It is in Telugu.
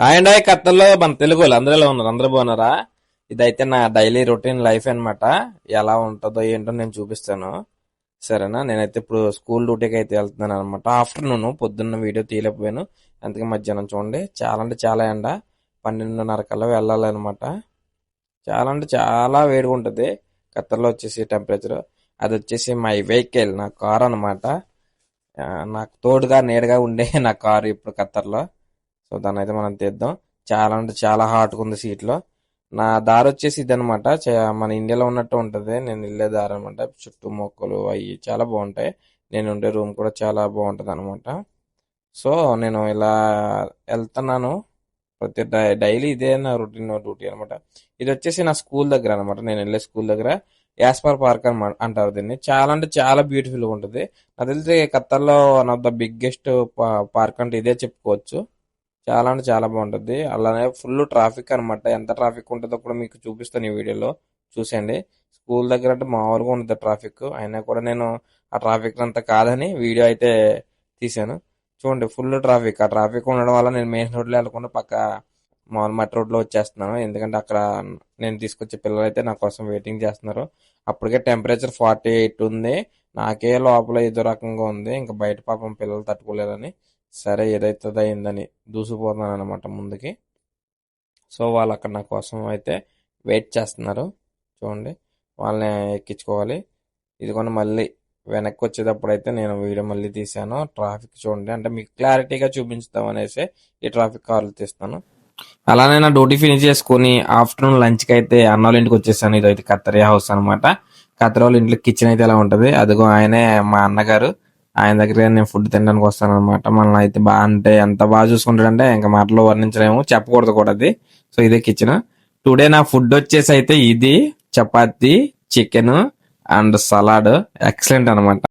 అండ్ కత్తల్లో మన తెలుగు వాళ్ళు అందరూ ఎలా ఉన్నారు? అందరూ బాగున్నారా? ఇదైతే నా డైలీ రొటీన్ లైఫ్ అన్నమాట. ఎలా ఉంటుందో ఏంటో నేను చూపిస్తాను. సరేనా? నేనైతే ఇప్పుడు స్కూల్ డ్యూటీకి అయితే వెళ్తున్నాను అనమాట. ఆఫ్టర్నూన్ పొద్దున్న వీడియో తీయలేకపోయాను. అందుకే మధ్యాహ్నం చూడండి. చాలా అంటే చాలా ఎండ. 12:30 కల్లా వెళ్ళాలన్నమాట. చాలా అంటే చాలా వేడిగా ఉంటుంది. ఖత్తర్లో వచ్చేసి టెంపరేచర్. అది వచ్చేసి మై వెహికల్, నా కార్ అనమాట. నాకు తోడుగా నీడగా ఉండే నా కారు ఇప్పుడు ఖత్తర్లో. సో దాన్ని అయితే మనం తీద్దాం. చాలా అంటే చాలా హాట్గా ఉంది సీట్లో. నా దారి వచ్చేసి ఇదనమాట. మన ఇండియాలో ఉన్నట్టు ఉంటది నేను వెళ్ళే దారి అనమాట. చుట్టూ మొక్కలు అవి చాలా బాగుంటాయి. నేను ఉండే రూమ్ కూడా చాలా బాగుంటది అనమాట. సో నేను ఇలా వెళ్తున్నాను. ప్రతి డైలీ ఇదే నా రొటీన్ డ్యూటీ అనమాట. ఇది వచ్చేసి నా స్కూల్ దగ్గర అనమాట. నేను వెళ్ళే స్కూల్ దగ్గర యాస్పర్ పార్క్ అనమాట అంటారు దీన్ని. చాలా అంటే చాలా బ్యూటిఫుల్ గా ఉంటుంది. నాకు తెలిసి ఖత్తర్లో one of the biggest park అంటే ఇదే చెప్పుకోవచ్చు. చాలా అంటే చాలా బాగుంటుంది. అలానే ఫుల్ ట్రాఫిక్ అనమాట. ఎంత ట్రాఫిక్ ఉంటుందో కూడా మీకు చూపిస్తాను ఈ వీడియోలో. చూసేయండి. స్కూల్ దగ్గర అంటే మామూలుగా ఉంటుంది ట్రాఫిక్. అయినా కూడా నేను ఆ ట్రాఫిక్ అంతా కాదని వీడియో అయితే తీశాను. చూడండి ఫుల్ ట్రాఫిక్. ఆ ట్రాఫిక్ ఉండడం వల్ల నేను మెయిన్ రోడ్లో వెళ్ళకుండా పక్క మామూలు మట్టి రోడ్లో వచ్చేస్తున్నాను. ఎందుకంటే అక్కడ నేను తీసుకొచ్చే పిల్లలు అయితే నా కోసం వెయిటింగ్ చేస్తున్నారు. అప్పటికే టెంపరేచర్ 48 ఉంది. నాకే లోపల ఏదో రకంగా ఉంది. ఇంకా బయట పాపం పిల్లలు తట్టుకోలేదని సరే ఏదైతే అయిందని దూసిపోతున్నాను అనమాట ముందుకి. సో వాళ్ళు అక్కడ నా కోసం అయితే వెయిట్ చేస్తున్నారు. చూడండి వాళ్ళని ఎక్కించుకోవాలి. ఇదిగోండి మళ్ళీ వెనక్కి వచ్చేటప్పుడు అయితే నేను వీడియో మళ్ళీ తీసాను. ట్రాఫిక్ చూడండి, అంటే మీకు క్లారిటీగా చూపించుదాం అనేసి ఈ ట్రాఫిక్ కార్లు తీస్తాను. అలానే నా డ్యూటీ ఫినిష్ చేసుకుని ఆఫ్టర్నూన్ లంచ్కి అయితే అన్న వాళ్ళ ఇంటికి వచ్చేసాను. ఇదైతే కత్తరియా హౌస్ అనమాట. కత్తరి వాళ్ళ ఇంట్లో కిచెన్ అయితే ఎలా ఉంటది. అదిగో ఆయనే మా అన్నగారు. ఆయన దగ్గర నేను ఫుడ్ తినడానికి వస్తాను అనమాట. మనల్ని అయితే బాగా అంటే ఎంత బాగా చూసుకుంటాడంటే ఇంకా మాటలో వర్ణించలేము, చెప్పకూడదు కూడా అది. సో ఇదే కిచెన్. టుడే నా ఫుడ్ వచ్చేసి అయితే ఇది chapati, chicken and salad. Excellent అనమాట.